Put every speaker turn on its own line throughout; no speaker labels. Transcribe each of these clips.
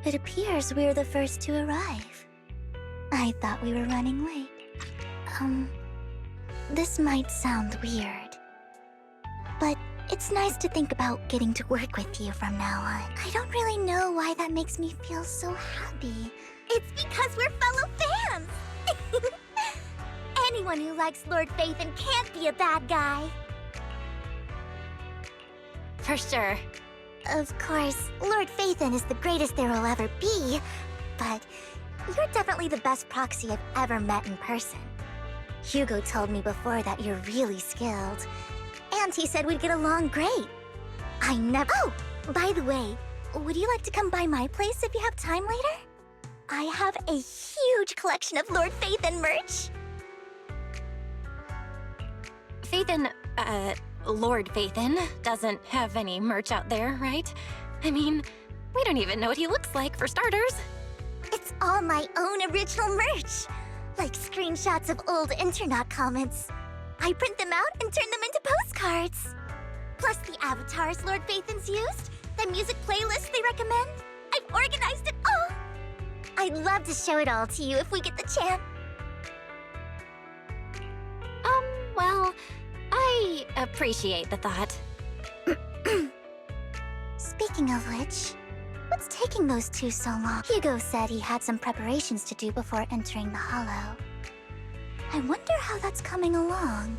It appears we're the first to arrive. I thought we were running late. This might sound weird, but it's nice to think about getting to work with you from now on. I don't really know why that makes me feel so happy.
It's because we're fellow fans! Anyone who likes Lord Phaethon can't be a bad guy.
For sure.
Of course, Lord Phaethon is the greatest there will ever be, but you're definitely the best proxy I've ever met in person. Hugo told me before that you're really skilled, and he said we'd get along great. I never— Oh! By the way, would you like to come by my place if you have time later? I have a huge collection of Lord Phaethon merch.
Lord Phaethon doesn't have any merch out there, right? I mean, we don't even know what he looks like, for starters.
It's all my own original merch, like screenshots of old internet comments. I print them out and turn them into postcards. Plus the avatars Lord Phaethon's used, the music playlists they recommend. I've organized it all. I'd love to show it all to you if we get the chance.
Well, I appreciate the thought.
Speaking of which, what's taking those two so long? Hugo said he had some preparations to do before entering the Hollow. I wonder how that's coming along.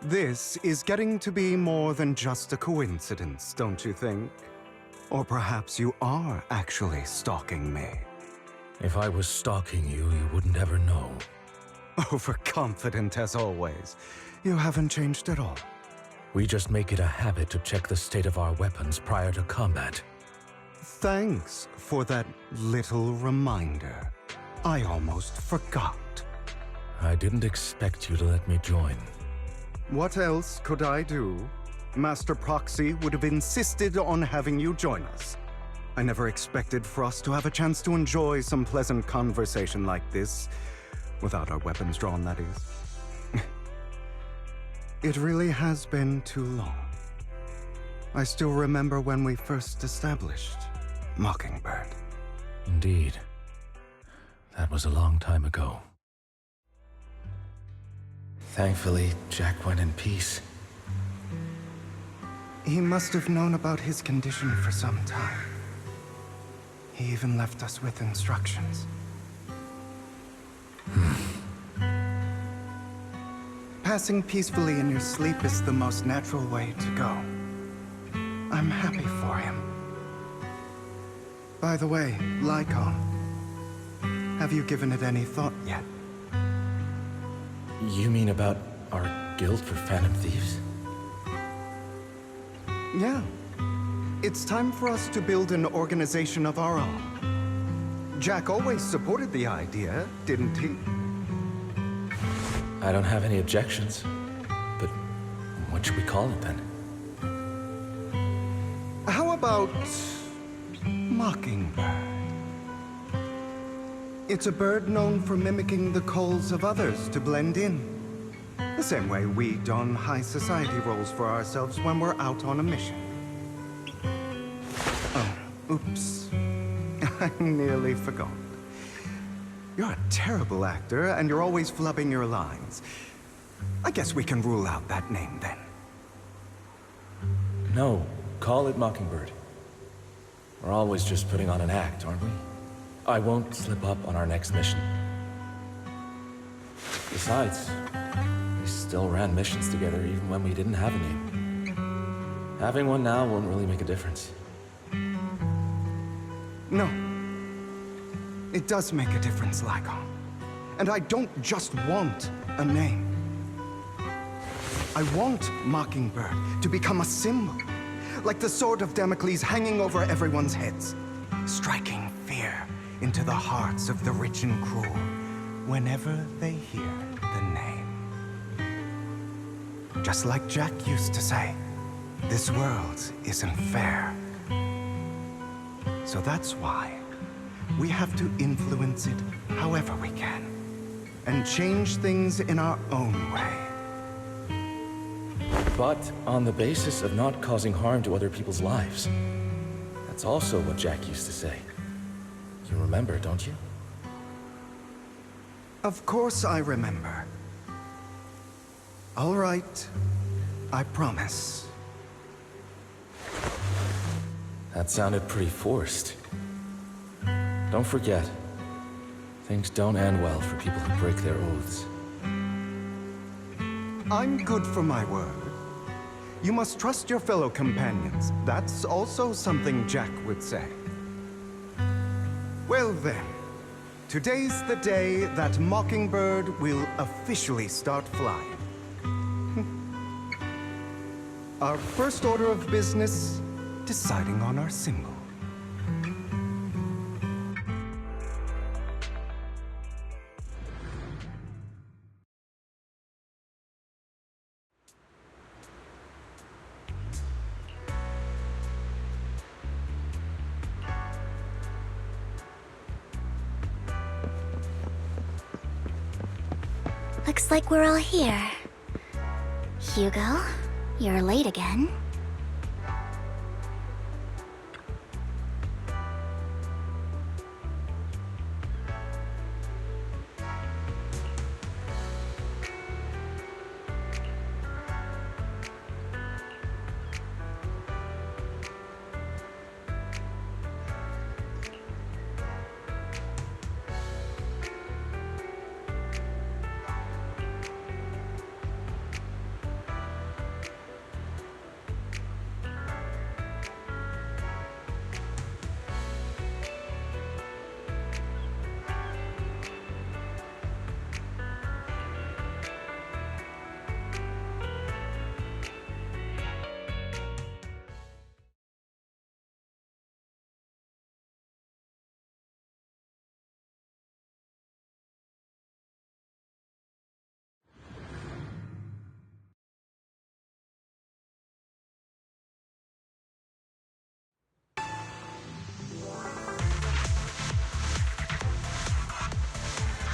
This is getting to be more than just a coincidence, don't you think? Or perhaps you are actually stalking me.
If I was stalking you, you wouldn't ever know.
Overconfident as always. You haven't changed at all.
We just make it a habit to check the state of our weapons prior to combat.
Thanks for that little reminder. I almost forgot.
I didn't expect you to let me join.
What else could I do? Master Proxy would have insisted on having you join us. I never expected for us to have a chance to enjoy some pleasant conversation like this, without our weapons drawn, that is. It really has been too long. I still remember when we first established Mockingbird.
Indeed. That was a long time ago. Thankfully, Jack went in peace.
He must have known about his condition for some time. He even left us with instructions. Passing peacefully in your sleep is the most natural way to go. I'm happy for him. By the way, Lycon, have you given it any thought yet?
You mean about our guild for Phantom Thieves?
Yeah. It's time for us to build an organization of our own. Jack always supported the idea, didn't he?
I don't have any objections. But what should we call it then?
How about Mockingbird? It's a bird known for mimicking the calls of others to blend in. The same way we don high society roles for ourselves when we're out on a mission. Oh, oops. I nearly forgot. You're a terrible actor, and you're always flubbing your lines. I guess we can rule out that name then.
No, call it Mockingbird. We're always just putting on an act, aren't we? I won't slip up on our next mission. Besides, we still ran missions together even when we didn't have a name. Having one now won't really make a difference.
No. It does make a difference, Lycon. And I don't just want a name. I want Mockingbird to become a symbol, like the sword of Damocles hanging over everyone's heads, striking fear into the hearts of the rich and cruel whenever they hear the name. Just like Jack used to say, this world isn't fair. So that's why we have to influence it however we can, and change things in our own way.
But on the basis of not causing harm to other people's lives. That's also what Jack used to say. You remember, don't you?
Of course I remember. All right, I promise.
That sounded pretty forced. Don't forget, things don't end well for people who break their oaths.
I'm good for my word. You must trust your fellow companions. That's also something Jack would say. Well then, today's the day that Mockingbird will officially start flying. Our first order of business, deciding on our symbol.
Looks like we're all here. Hugo, you're late again.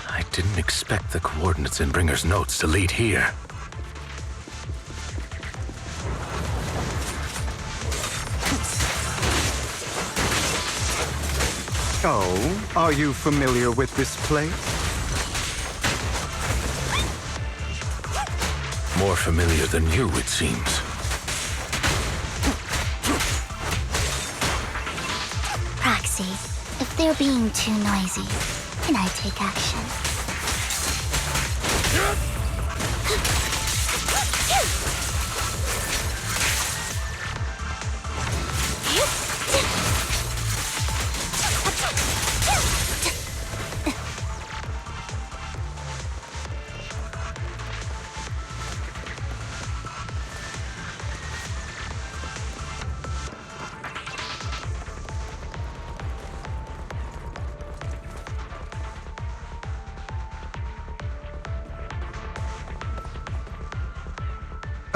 I didn't expect the coordinates in Bringer's notes to lead here.
Oh, are you familiar with this place?
more familiar than you, it seems.
Proxy, if they're being too noisy, can I take action?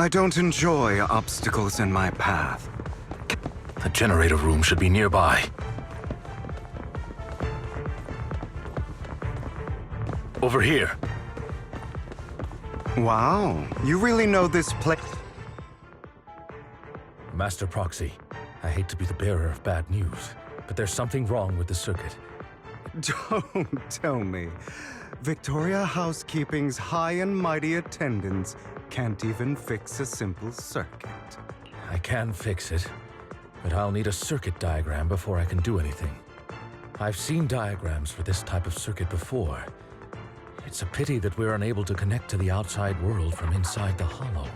I don't enjoy obstacles in my path.
The generator room should be nearby. Over here.
Wow, you really know this place.
Master Proxy, I hate to be the bearer of bad news, but there's something wrong with the circuit.
Don't tell me. Victoria Housekeeping's high and mighty attendants can't even fix a simple circuit.
I can fix it, but I'll need a circuit diagram before I can do anything. I've seen diagrams for this type of circuit before. It's a pity that we're unable to connect to the outside world from inside the hollow.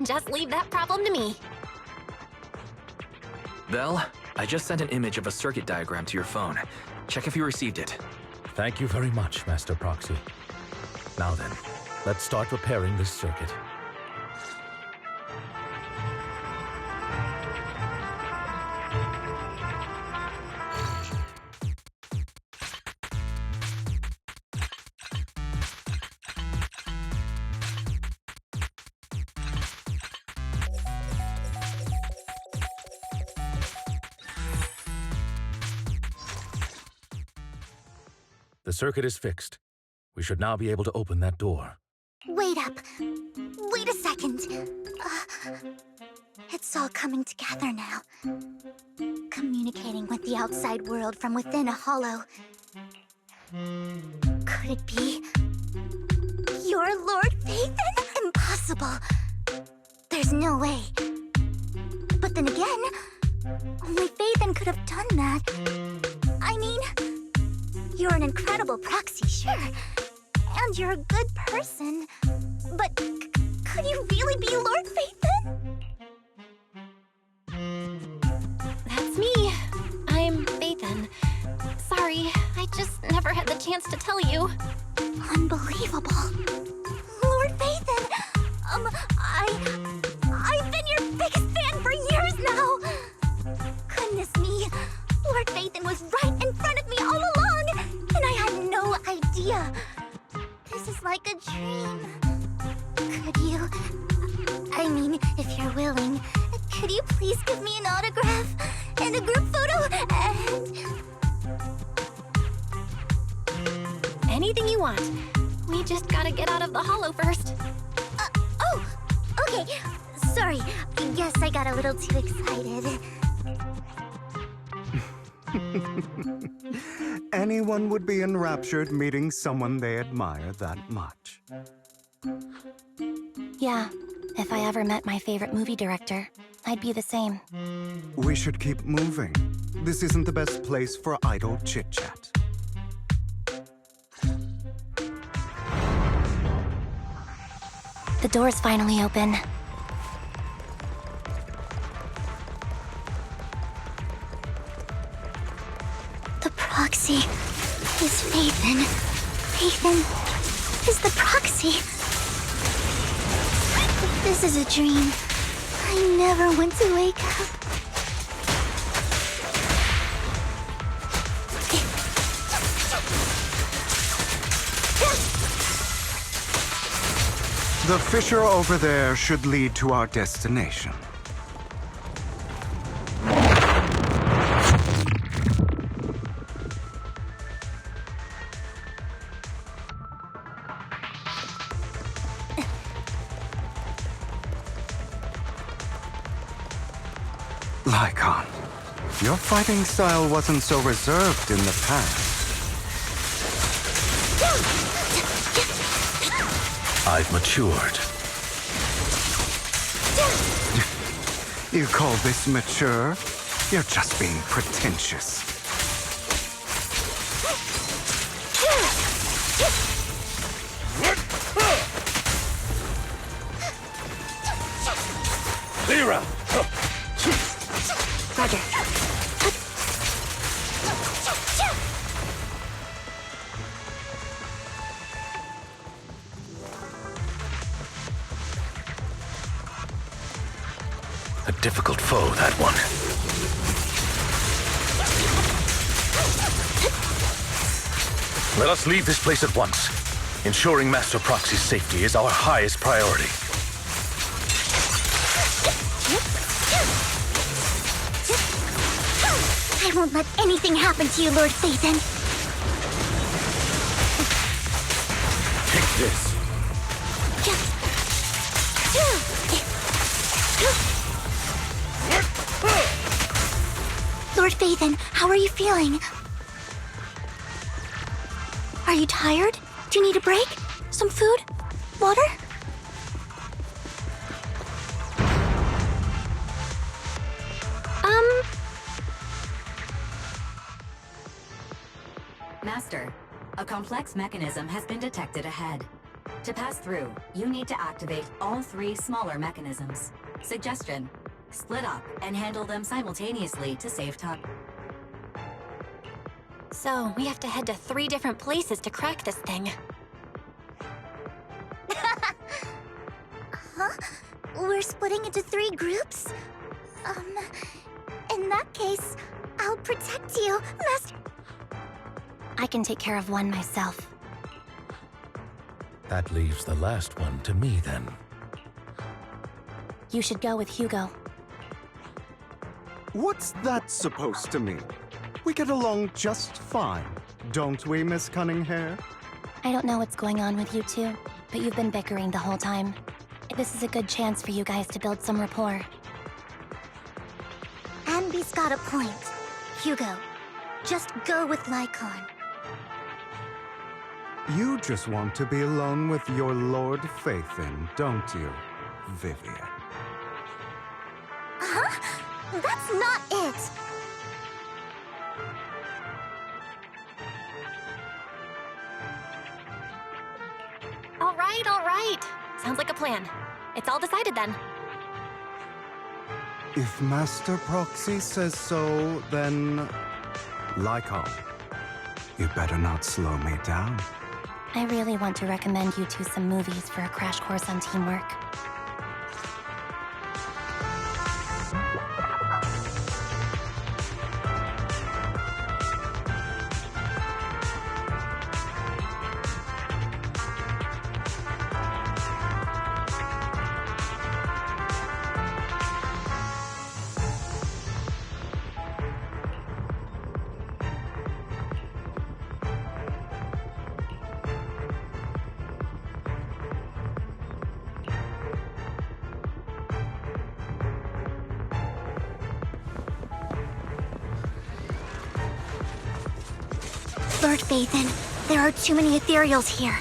Just leave that problem to me.
Belle, I just sent an image of a circuit diagram to your phone. Check if you received it.
Thank you very much, Master Proxy. Now then, let's start repairing this circuit. The circuit is fixed. We should now be able to open that door.
Wait up. Wait a second. It's all coming together now. Communicating with the outside world from within a hollow. Could it be your Lord Phaethon? Impossible. There's no way. But then again, only Phaethon could have done that. I mean, you're an incredible proxy, sure. And you're a good person. But could you really be Lord Phaethon?
That's me. I'm Phaethon. Sorry, I just never had the chance to tell you.
Unbelievable. Lord Phaethon! I've been your biggest fan for years now! Goodness me, Lord Phaethon was right in front of me all along, and I had no idea. This is like a dream. Could you... I mean, if you're willing, could you please give me an autograph and a group photo and...
Anything you want. We just gotta get out of the hollow first.
Oh! Okay, sorry. I guess I got a little too excited.
Anyone would be enraptured meeting someone they admire that much.
Yeah, if I ever met my favorite movie director, I'd be the same.
We should keep moving. This isn't the best place for idle chit-chat.
The door's finally open.
The proxy is Phaethon. Phaethon is the proxy. This is a dream. I never want to wake up.
The fissure over there should lead to our destination. Lycon, your fighting style wasn't so reserved in the past.
I've matured.
You call this mature? You're just being pretentious.
Lyra!
Roger.
A difficult foe, that one. Let us leave this place at once. Ensuring Master Proxy's safety is our highest priority.
I won't let anything happen to you, Lord Phaethon.
Take this.
Lord Phaethon, how are you feeling? Are you tired? Do you need a break? Some food? Water?
Master, a complex mechanism has been detected ahead. To pass through, you need to activate all 3 smaller mechanisms. Suggestion: split up and handle them simultaneously to save time.
So, we have to head to 3 different places to crack this thing.
Huh? We're splitting into 3 groups? In that case, I'll protect you, Master. I can take care of one myself.
That leaves the last one to me, then.
You should go with Hugo.
What's that supposed to mean? We get along just fine, don't we, Miss Cunninghair?
I don't know what's going on with you two, but you've been bickering the whole time. This is a good chance for you guys to build some rapport. Anby's got a point. Hugo, just go with Lycon.
You just want to be alone with your Lord Phaethon, don't you, Vivian?
Huh? That's not it!
All right. Sounds like a plan. It's all decided then.
If Master Proxy says so, then... Lycon, you better not slow me down.
I really want to recommend you two some movies for a crash course on teamwork. Lord Phaethon, there are too many ethereals here.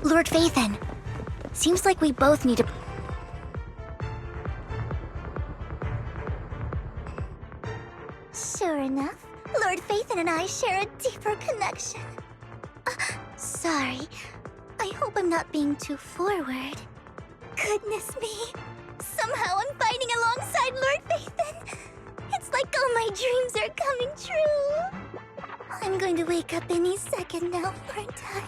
Lord Phaethon, seems like we both need to... Sure enough, Lord Phaethon and I share a deeper connection. Sorry, I hope I'm not being too forward. Goodness me, Somehow I'm fighting alongside Lord Phaethon. It's like all my dreams are coming true. I'm going to wake up any second now, aren't I?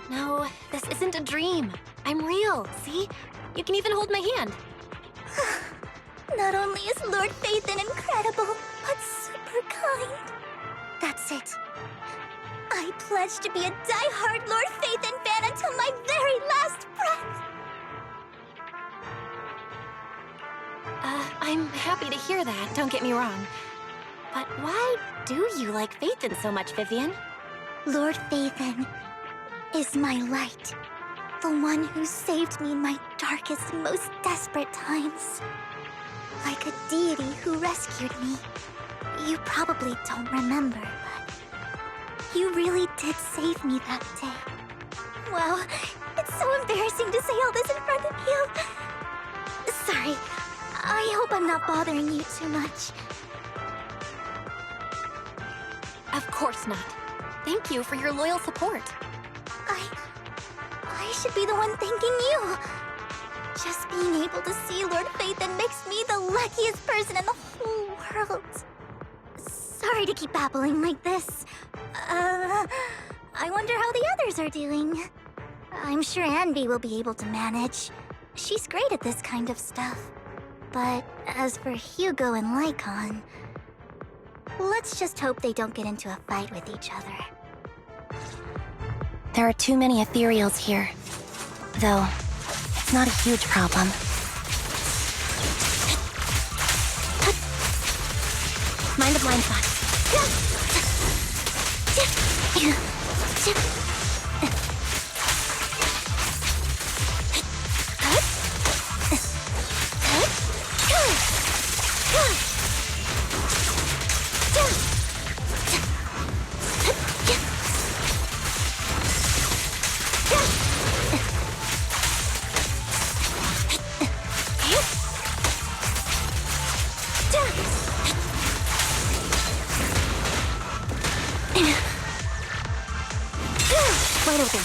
No, this isn't a dream. I'm real, see? You can even hold my hand.
Not only is Lord Phaethon incredible, but super kind. That's it. I pledge to be a die-hard Lord Phaethon fan until my very last breath.
I'm happy to hear that, don't get me wrong. But why do you like Phaethon so much, Vivian?
Lord Phaethon is my light. The one who saved me in my darkest and most desperate times. Like a deity who rescued me. You probably don't remember, but you really did save me that day. Wow, it's so embarrassing to say all this in front of you. Sorry, I hope I'm not bothering you too much.
Of course not. Thank you for your loyal support.
I should be the one thanking you. Just being able to see Lord Phaethon makes me the luckiest person in the whole world. Sorry to keep babbling like this. I wonder how the others are doing. I'm sure Anby will be able to manage. She's great at this kind of stuff. But as for Hugo and Lycon, let's just hope they don't get into a fight with each other.
There are too many ethereals here. Though, it's not a huge problem. Mind the blind spot. Wide open.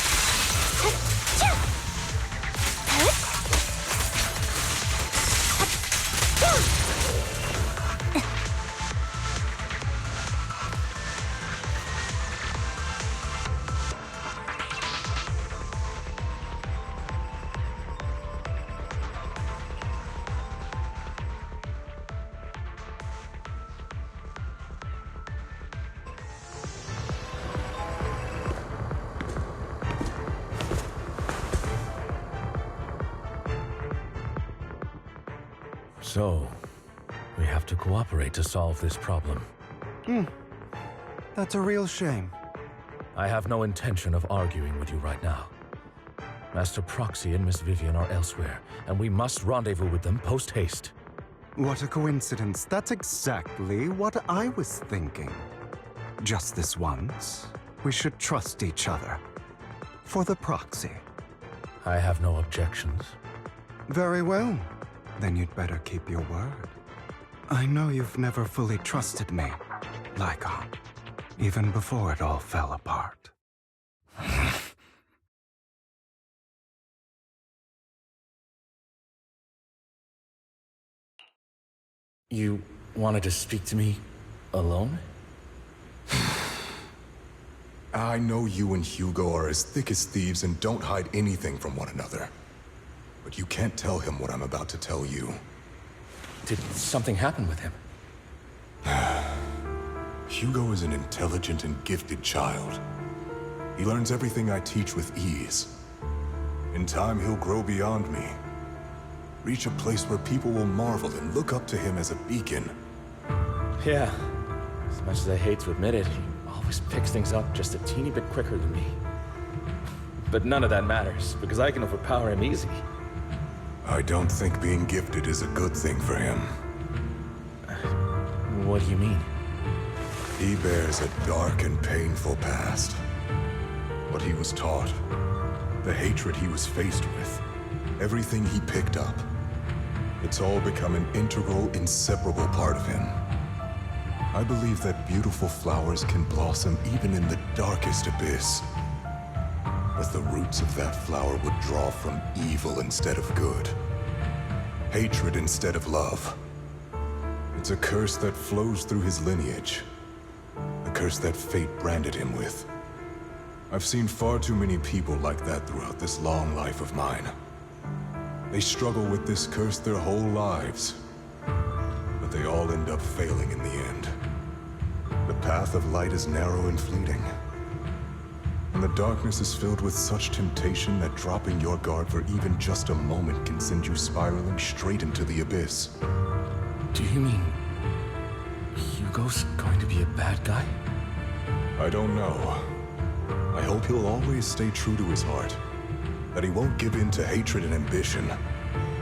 So, we have to cooperate to solve this problem.
That's a real shame.
I have no intention of arguing with you right now. Master Proxy and Miss Vivian are elsewhere, and we must rendezvous with them post-haste.
What a coincidence. That's exactly what I was thinking. Just this once, we should trust each other. For the Proxy.
I have no objections.
Very well. Then you'd better keep your word. I know you've never fully trusted me, Lycon, even before it all fell apart.
You wanted to speak to me alone?
I know you and Hugo are as thick as thieves and don't hide anything from one another. But you can't tell him what I'm about to tell you.
Did something happen with him?
Hugo is an intelligent and gifted child. He learns everything I teach with ease. In time, he'll grow beyond me. Reach a place where people will marvel and look up to him as a beacon.
Yeah. As much as I hate to admit it, he always picks things up just a teeny bit quicker than me. But none of that matters, because I can overpower him easy.
I don't think being gifted is a good thing for him.
What do you mean?
He bears a dark and painful past. What he was taught, the hatred he was faced with, everything he picked up. It's all become an integral, inseparable part of him. I believe that beautiful flowers can blossom even in the darkest abyss. But the roots of that flower would draw from evil instead of good. Hatred instead of love. It's a curse that flows through his lineage. A curse that fate branded him with. I've seen far too many people like that throughout this long life of mine. They struggle with this curse their whole lives. But they all end up failing in the end. The path of light is narrow and fleeting. And the darkness is filled with such temptation that dropping your guard for even just a moment can send you spiraling straight into the abyss.
Do you mean Hugo's going to be a bad guy?
I don't know. I hope he'll always stay true to his heart. That he won't give in to hatred and ambition.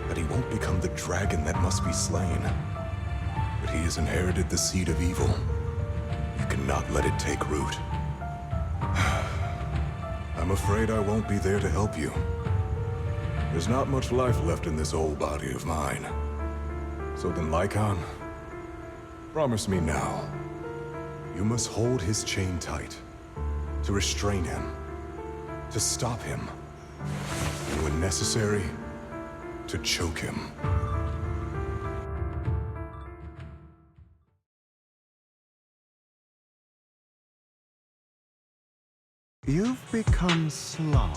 That he won't become the dragon that must be slain. But he has inherited the seed of evil. You cannot let it take root. I'm afraid I won't be there to help you. There's not much life left in this old body of mine. So then, Lycon, promise me now. You must hold his chain tight. To restrain him. To stop him. And when necessary, to choke him.
You've become slow.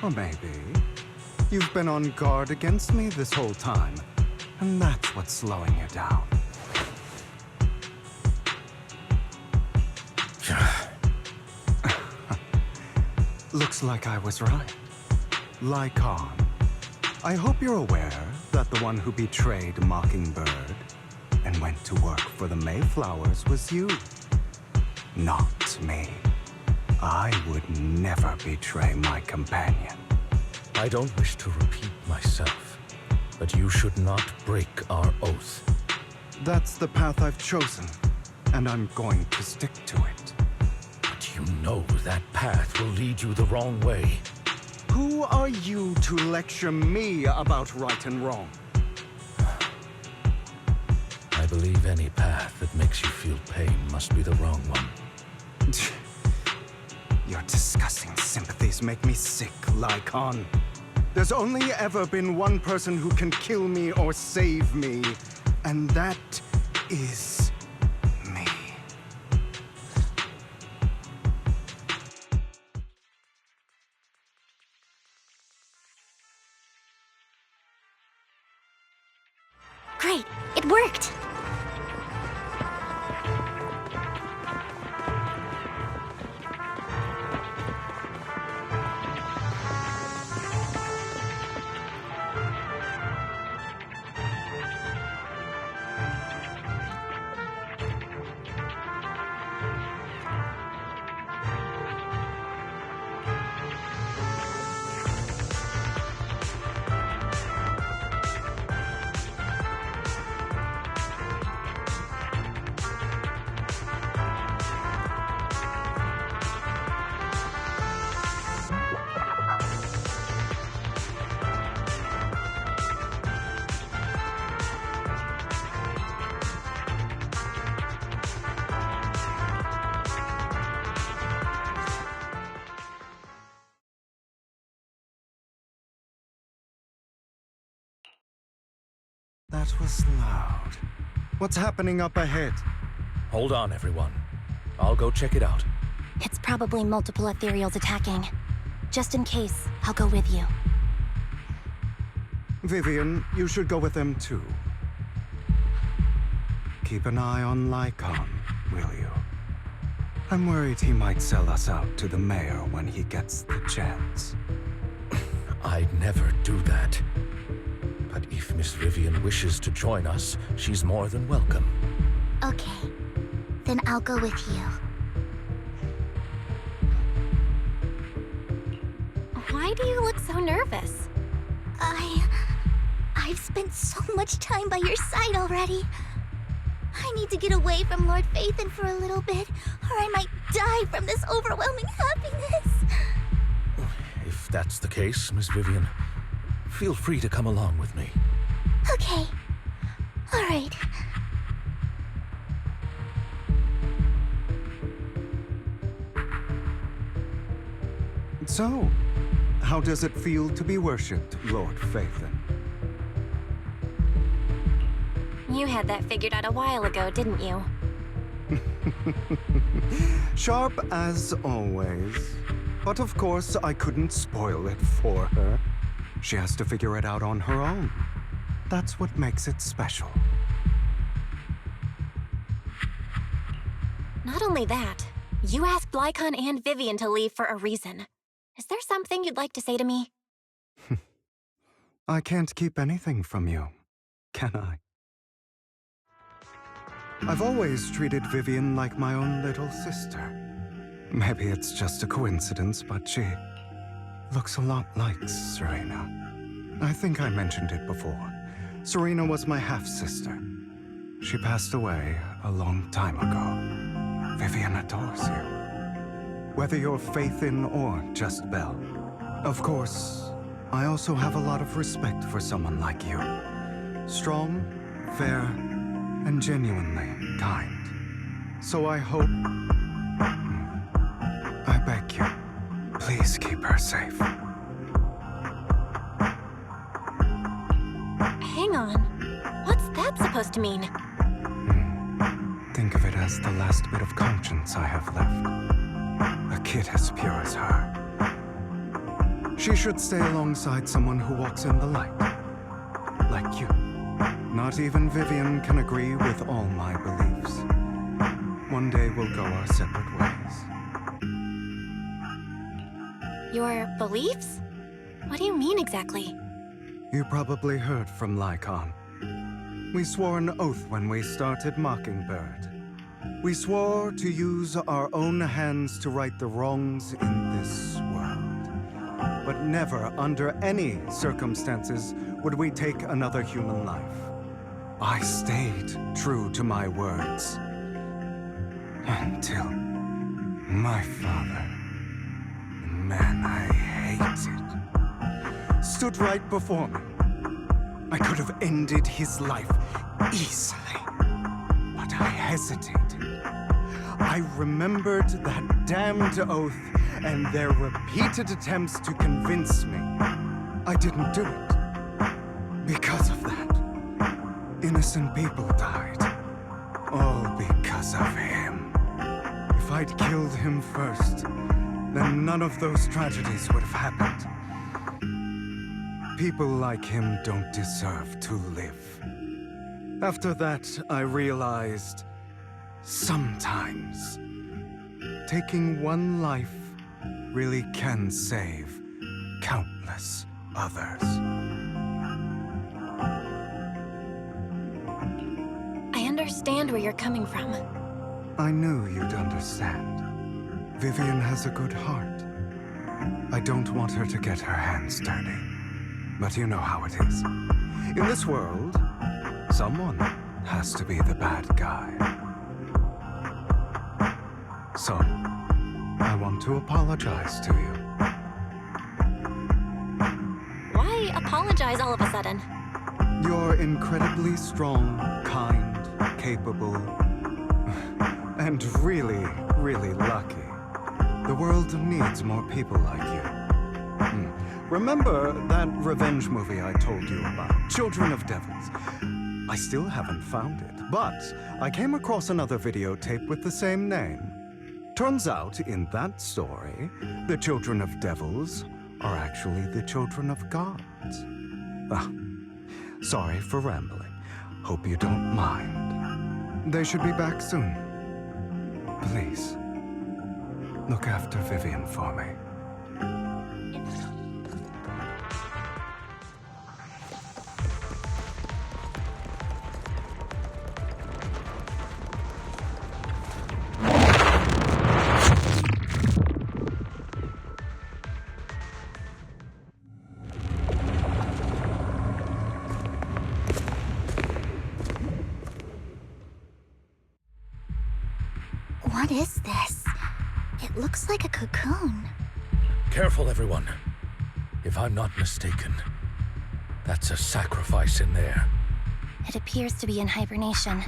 Or maybe you've been on guard against me this whole time, and that's what's slowing you down. Looks like I was right. Lycon, I hope you're aware that the one who betrayed Mockingbird and went to work for the Mayflowers was you. Not me. I would never betray my companion.
I don't wish to repeat myself, but you should not break our oath.
That's the path I've chosen, and I'm going to stick to it.
But you know that path will lead you the wrong way.
Who are you to lecture me about right and wrong?
I believe any path that makes you feel pain must be the wrong one.
Your disgusting sympathies make me sick, Lycon. There's only ever been one person who can kill me or save me, and that is me.
Great, it worked!
That was loud. What's happening up ahead?
Hold on, everyone. I'll go check it out.
It's probably multiple ethereals attacking. Just in case, I'll go with you.
Vivian, you should go with them too. Keep an eye on Lycon, will you? I'm worried he might sell us out to the mayor when he gets the chance.
I'd never do that. But if Miss Vivian wishes to join us, she's more than welcome.
Okay, then I'll go with you.
Why do you look so nervous?
I've spent so much time by your side already. I need to get away from Lord Phaethon for a little bit, or I might die from this overwhelming happiness.
If that's the case, Miss Vivian, feel free to come along with me.
Okay. All right.
So, how does it feel to be worshipped, Lord Phaethon?
You had that figured out a while ago, didn't you?
Sharp as always. But of course, I couldn't spoil it for her. She has to figure it out on her own. That's what makes it special.
Not only that, you asked Lycon and Vivian to leave for a reason. Is there something you'd like to say to me?
I can't keep anything from you, can I? I've always treated Vivian like my own little sister. Maybe it's just a coincidence, but she looks a lot like Serena. I think I mentioned it before. Serena was my half-sister. She passed away a long time ago. Vivian adores you. Whether you're Phaethon or just Belle. Of course, I also have a lot of respect for someone like you. Strong, fair, and genuinely kind. So I hope... I beg you, please keep her safe.
Hang on. What's that supposed to mean?
Think of it as the last bit of conscience I have left. A kid as pure as her. She should stay alongside someone who walks in the light. Like you. Not even Vivian can agree with all my beliefs. One day we'll go our separate ways.
Your beliefs? What do you mean exactly?
You probably heard from Lycon. We swore an oath when we started Mockingbird. We swore to use our own hands to right the wrongs in this world. But never, under any circumstances, would we take another human life. I stayed true to my words. Until my father, the man I hated, stood right before me. I could have ended his life easily, but I hesitated. I remembered that damned oath and their repeated attempts to convince me I didn't do it. Because of that, innocent people died. All because of him. If I'd killed him first, then none of those tragedies would have happened. People like him don't deserve to live. After that, I realized, sometimes, taking one life really can save countless others.
I understand where you're coming from.
I knew you'd understand. Vivian has a good heart. I don't want her to get her hands dirty. But you know how it is. In this world, someone has to be the bad guy. So, I want to apologize to you.
Why apologize all of a sudden?
You're incredibly strong, kind, capable, and really, really lucky. The world needs more people like you. Remember that revenge movie I told you about, Children of Devils? I still haven't found it, but I came across another videotape with the same name. Turns out, in that story, the children of devils are actually the children of gods. Ah, sorry for rambling. Hope you don't mind. They should be back soon. Please, look after Vivian for me.
What is this? It looks like a cocoon.
Careful, everyone. If I'm not mistaken, that's a sacrifice in there.
It appears to be in hibernation.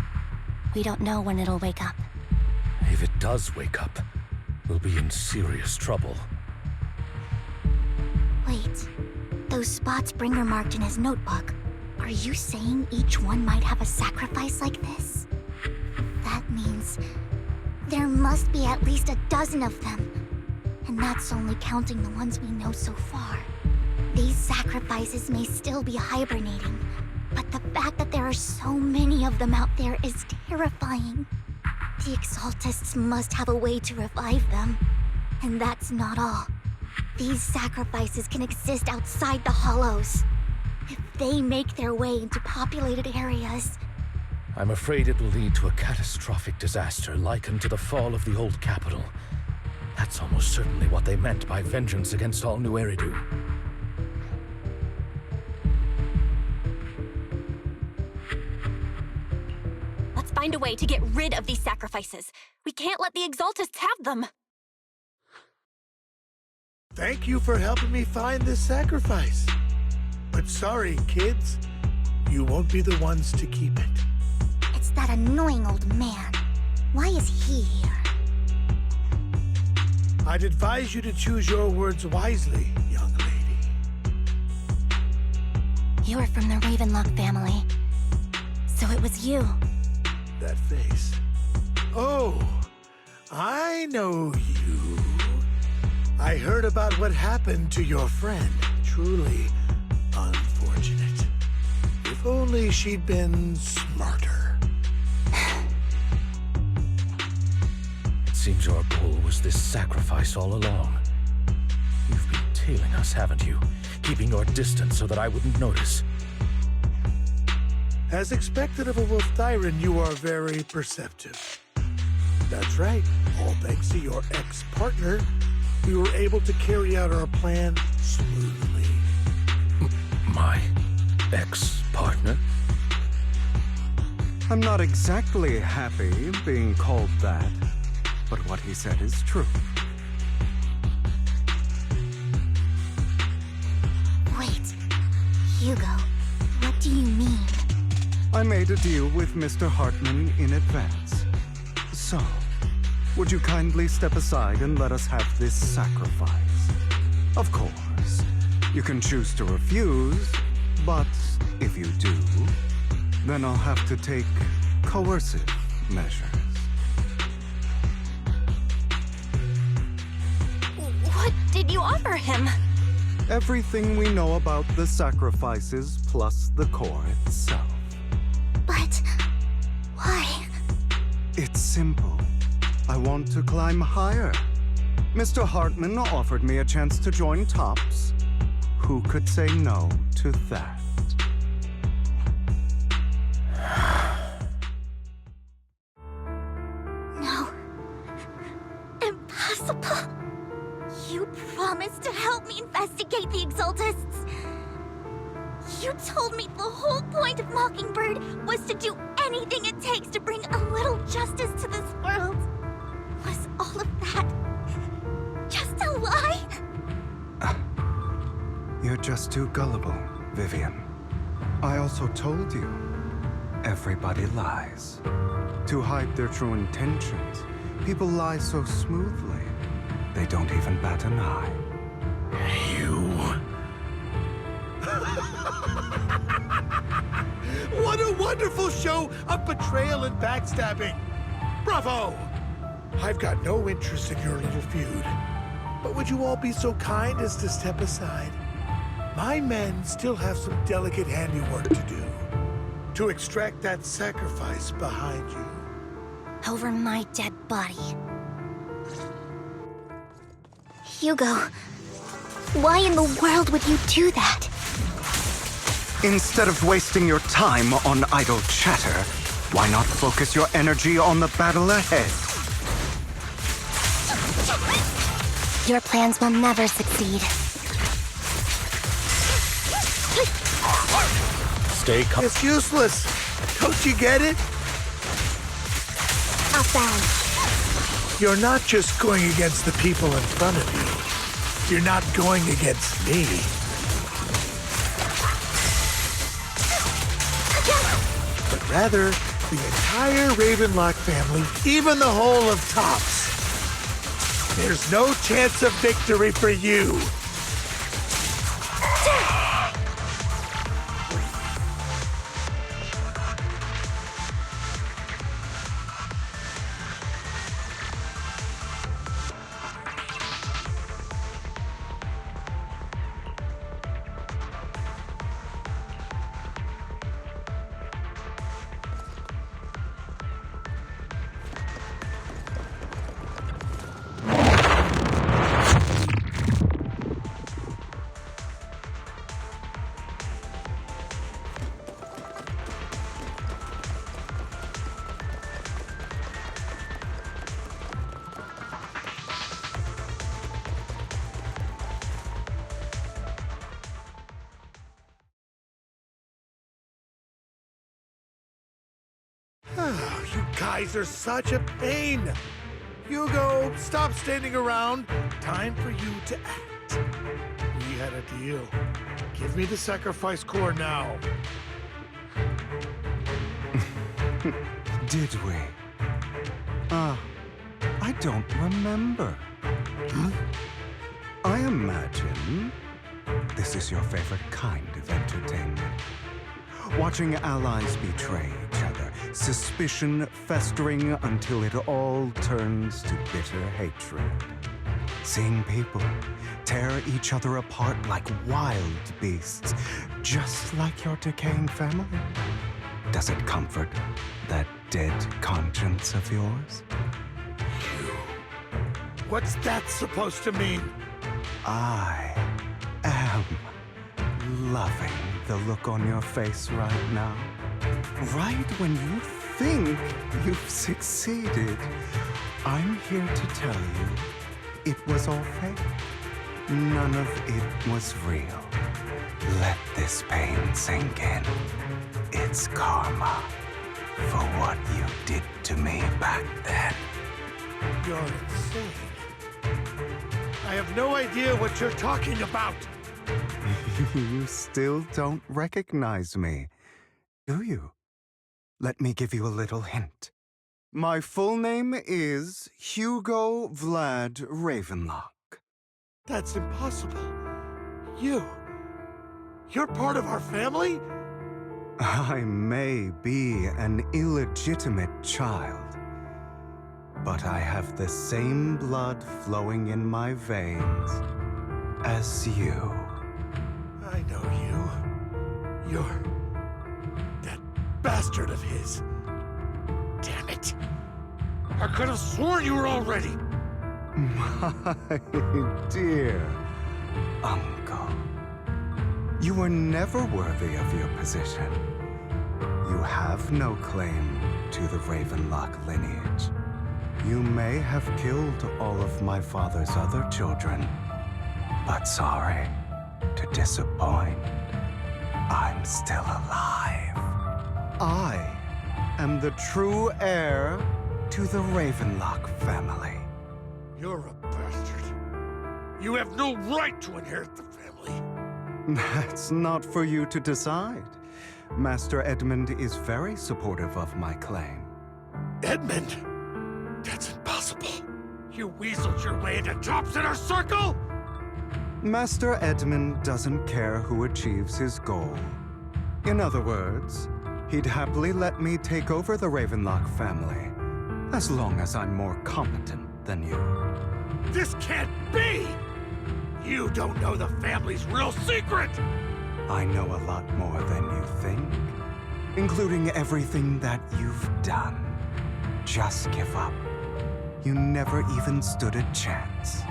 We don't know when it'll wake up.
If it does wake up, we'll be in serious trouble.
Wait. Those spots Bringer marked in his notebook. Are you saying each one might have a sacrifice like this? That means there must be at least a dozen of them. And that's only counting the ones we know so far. These sacrifices may still be hibernating, but the fact that there are so many of them out there is terrifying. The Exaltists must have a way to revive them. And that's not all. These sacrifices can exist outside the Hollows. If they make their way into populated areas...
I'm afraid it will lead to a catastrophic disaster likened to the fall of the old capital. That's almost certainly what they meant by vengeance against all New Eridu.
Let's find a way to get rid of these sacrifices. We can't let the Exaltists have them.
Thank you for helping me find this sacrifice. But sorry, kids. You won't be the ones to keep it.
It's that annoying old man. Why is he here?
I'd advise you to choose your words wisely, young lady.
You are from the Ravenlock family. So it was you.
That face. Oh, I know you. I heard about what happened to your friend. Truly unfortunate. If only she'd been smarter.
It seems your goal was this sacrifice all along. You've been tailing us, haven't you? Keeping your distance so that I wouldn't notice.
As expected of a Wolf Thyran, you are very perceptive. That's right. All thanks to your ex-partner, we were able to carry out our plan smoothly.
My ex-partner?
I'm not exactly happy being called that, but what he said is true.
Wait, Hugo, what do you mean?
I made a deal with Mr. Hartman in advance. So, would you kindly step aside and let us have this sacrifice? Of course, you can choose to refuse, but if you do, then I'll have to take coercive measures.
What did you offer him?
Everything we know about the sacrifices plus the core itself.
But... why?
It's simple. I want to climb higher. Mr. Hartman offered me a chance to join Tops. Who could say no to that?
No. Impossible. You promised to help me investigate the Exaltists. You told me the whole point of Mockingbird was to do anything it takes to bring a little justice to this world. Was all of that just a lie?
You're just too gullible, Vivian. I also told you, everybody lies. To hide their true intentions, people lie so smoothly, they don't even bat an eye.
You...
What a wonderful show of betrayal and backstabbing! Bravo! I've got no interest in your little feud. But would you all be so kind as to step aside? My men still have some delicate handiwork to do. To extract that sacrifice behind you.
Over my dead body. Hugo, why in the world would you do that?
Instead of wasting your time on idle chatter, why not focus your energy on the battle ahead?
Your plans will never succeed.
Stay calm.
It's useless. Don't you get it?
Outbound.
You're not just going against the people in front of you. You're not going against me. But rather, the entire Ravenlock family, even the whole of Tops. There's no chance of victory for you. guys are such a pain. Hugo, stop standing around. Time for you to act. We had a deal. Give me the sacrifice core now.
Did we? I don't remember. I imagine this is your favorite kind of entertainment. Watching allies betray each other, suspicion festering until it all turns to bitter hatred. Seeing people tear each other apart like wild beasts, just like your decaying family. Does it comfort that dead conscience of yours?
What's that supposed to mean?
I am loving the look on your face right now. Right when you think you've succeeded, I'm here to tell you it was all fake. None of it was real. Let this pain sink in. It's karma for what you did to me back then.
You're insane. I have no idea what you're talking about.
You still don't recognize me, do you? Let me give you a little hint. My full name is Hugo Vlad Ravenlock.
That's impossible. You're part of our family?
I may be an illegitimate child, but I have the same blood flowing in my veins as you.
I know you. You're that bastard of his. Damn it. I could have sworn you were already.
My dear uncle, you were never worthy of your position. You have no claim to the Ravenlock lineage. You may have killed all of my father's other children, but sorry to disappoint. I'm still alive. I am the true heir to the Ravenlock family.
You're a bastard. You have no right to inherit the family.
That's not for you to decide. Master Edmund is very supportive of my claim.
Edmund? That's impossible. You weaseled your way into Top's inner circle?
Master Edmund doesn't care who achieves his goal. In other words, he'd happily let me take over the Ravenlock family, as long as I'm more competent than you.
This can't be! You don't know the family's real secret!
I know a lot more than you think, including everything that you've done. Just give up. You never even stood a chance.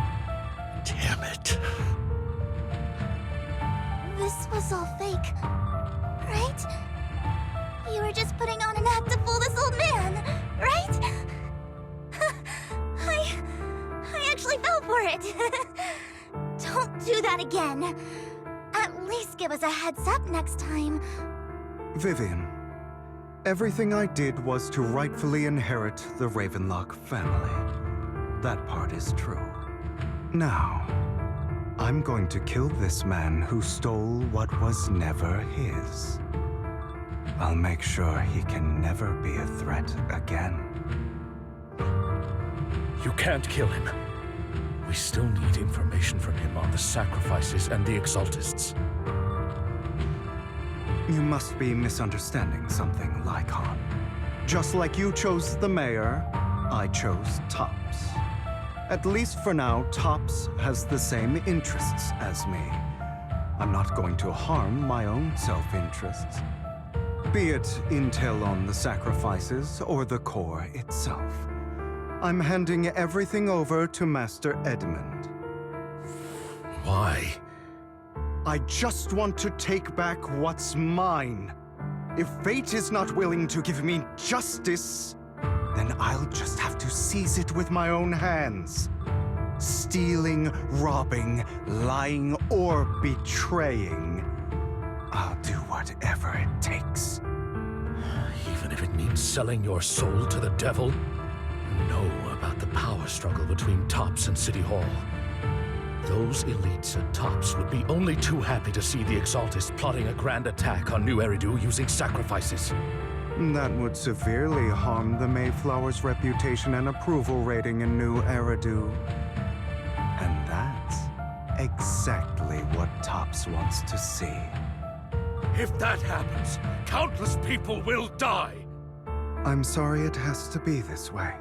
Damn it.
This was all fake, right? You were just putting on an act to fool this old man, right? I actually fell for it. Don't do that again. At least give us a heads up next time.
Vivian, everything I did was to rightfully inherit the Ravenlock family. That part is true. Now, I'm going to kill this man who stole what was never his. I'll make sure he can never be a threat again.
You can't kill him. We still need information from him on the sacrifices and the Exaltists.
You must be misunderstanding something, Lycon. Just like you chose the mayor, I chose Tops. At least for now, Tops has the same interests as me. I'm not going to harm my own self-interests. Be it intel on the sacrifices or the core itself. I'm handing everything over to Master Edmund.
Why?
I just want to take back what's mine. If fate is not willing to give me justice, then I'll just have to seize it with my own hands. Stealing, robbing, lying, or betraying. I'll do whatever it takes.
Even if it means selling your soul to the devil? You know about the power struggle between Tops and City Hall. Those elites at Tops would be only too happy to see the Exaltists plotting a grand attack on New Eridu using sacrifices.
That would severely harm the Mayflower's reputation and approval rating in New Eridu. And that's exactly what Tops wants to see.
If that happens, countless people will die!
I'm sorry it has to be this way,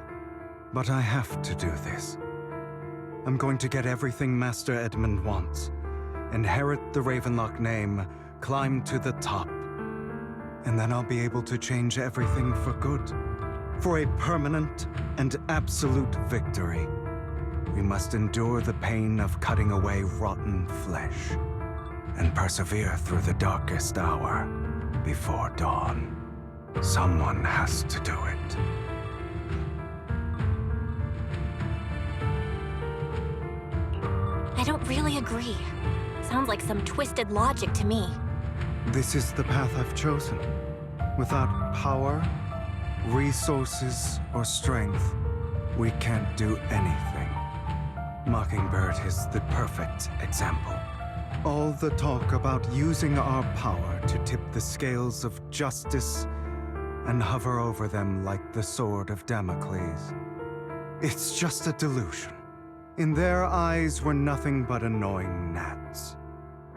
but I have to do this. I'm going to get everything Master Edmund wants, inherit the Ravenlock name, climb to the top, and then I'll be able to change everything for good. For a permanent and absolute victory, we must endure the pain of cutting away rotten flesh, and persevere through the darkest hour before dawn. Someone has to do it.
I don't really agree. Sounds like some twisted logic to me.
This is the path I've chosen. Without power, resources, or strength, we can't do anything. Mockingbird is the perfect example. All the talk about using our power to tip the scales of justice and hover over them like the sword of Damocles. It's just a delusion. In their eyes, we're nothing but annoying gnats.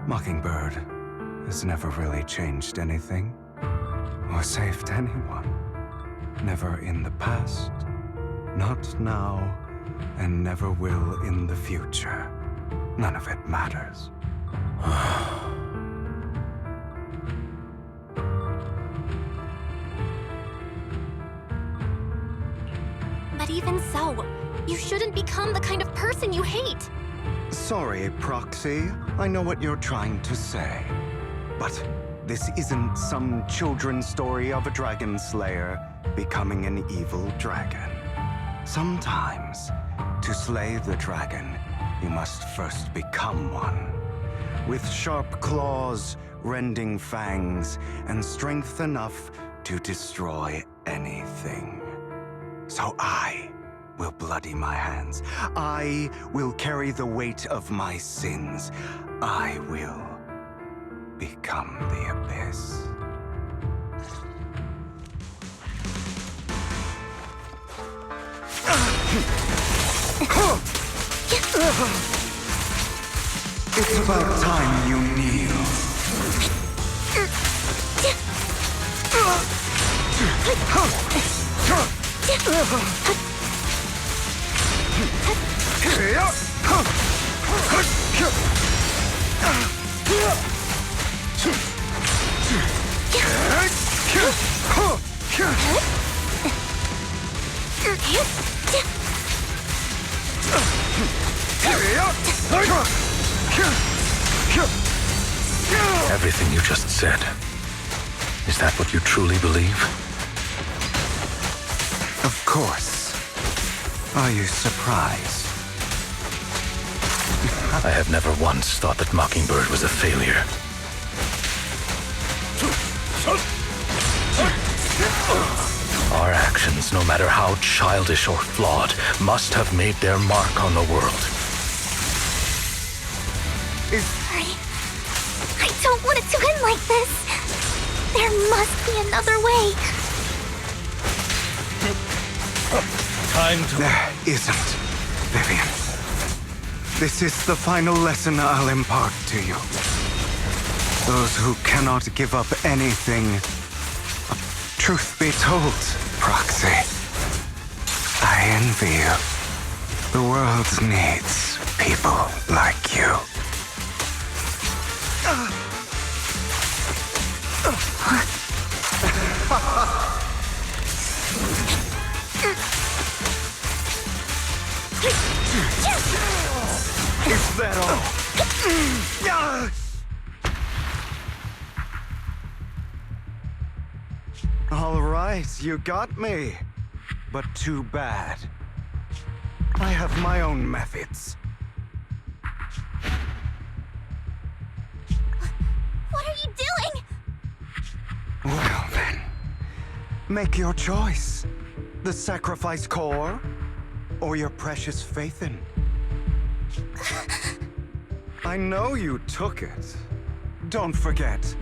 Mockingbird has never really changed anything, or saved anyone. Never in the past, not now, and never will in the future. None of it matters.
But even so, you shouldn't become the kind of person you hate.
Sorry, Proxy. I know what you're trying to say. But this isn't some children's story of a dragon slayer becoming an evil dragon. Sometimes, to slay the dragon, you must first become one. With sharp claws, rending fangs, and strength enough to destroy anything. So I will bloody my hands. I will carry the weight of my sins. I will become the Abyss. It's about time you kneel.
Everything you just said, is that what you truly believe?
Of course. Are you surprised?
I have never once thought that Mockingbird was a failure. Our actions, no matter how childish or flawed, must have made their mark on the world.
I don't want it to end like this. There must be another way.
Time to...
There isn't, Vivian. This is the final lesson I'll impart to you. Those who cannot give up anything. Truth be told, Proxy, I envy you. The world needs people like you. Is that all? All right, you got me. But too bad. I have my own methods.
What are you doing?
Well then, Make your choice. The sacrifice core, or your precious Faithin. I know you took it. Don't forget,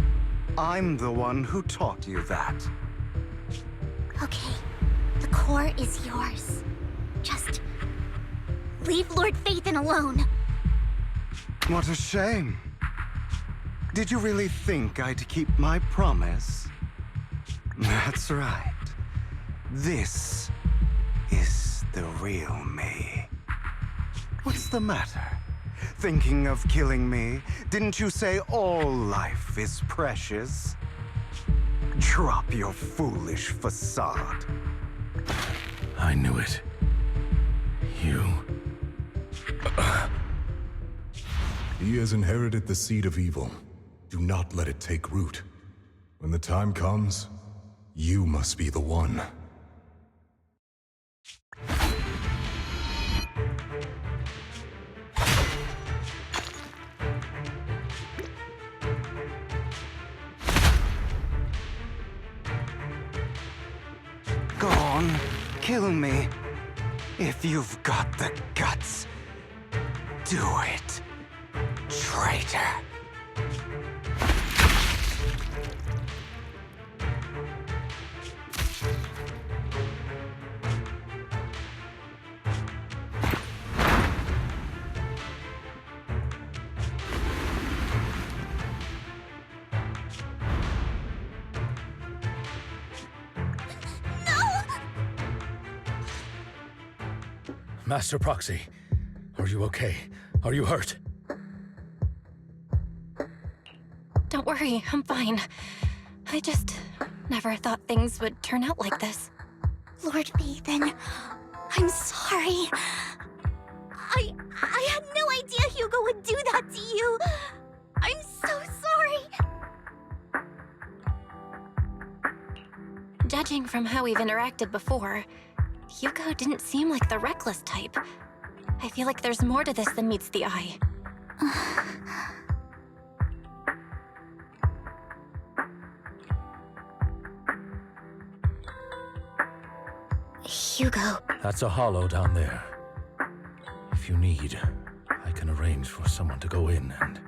I'm the one who taught you that.
Okay, the core is yours. Just leave Lord Faithin alone.
What a shame. Did you really think I'd keep my promise? That's right. This is the real me. What's the matter? Thinking of killing me? Didn't you say all life is precious? Drop your foolish facade.
I knew it. You...
He has inherited the seed of evil. Do not let it take root. When the time comes, you must be the one.
Go on, kill me. If you've got the guts, do it, traitor.
Master Proxy, are you okay? Are you hurt?
Don't worry, I'm fine. I just never thought things would turn out like this.
Lord Faithin, I'm sorry. I had no idea Hugo would do that to you. I'm so sorry.
Judging from how we've interacted before, Hugo didn't seem like the reckless type. I feel like there's more to this than meets the eye.
Hugo.
That's a hollow down there. If you need, I can arrange for someone to go in and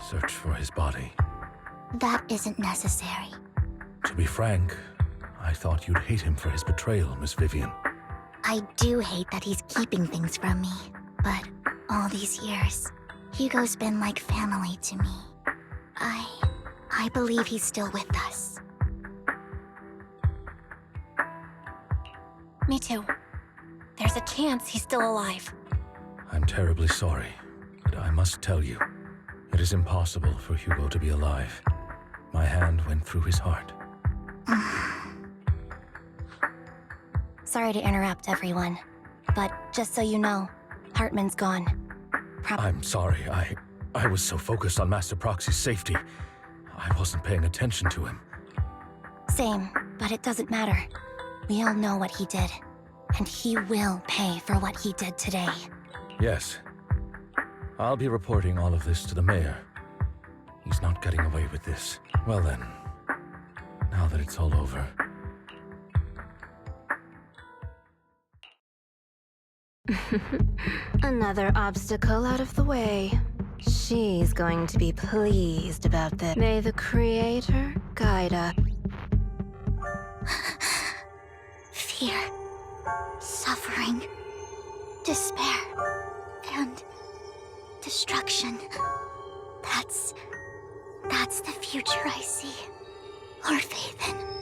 search for his body.
That isn't necessary.
To be frank, I thought you'd hate him for his betrayal, Miss Vivian.
I do hate that he's keeping things from me, but all these years, Hugo's been like family to me. I believe he's still with us.
Me too. There's a chance he's still alive.
I'm terribly sorry, but I must tell you, it is impossible for Hugo to be alive. My hand went through his heart.
Sorry to interrupt, everyone. But just so you know, Hartman's gone.
I'm sorry, I was so focused on Master Proxy's safety. I wasn't paying attention to him.
Same, but it doesn't matter. We all know what he did. And he will pay for what he did today.
Yes. I'll be reporting all of this to the mayor. He's not getting away with this. Well then, now that it's all over...
Another obstacle out of the way. She's going to be pleased about this. May the Creator guide us.
Fear, suffering, despair, and destruction. That's the future I see. Lord Faithin.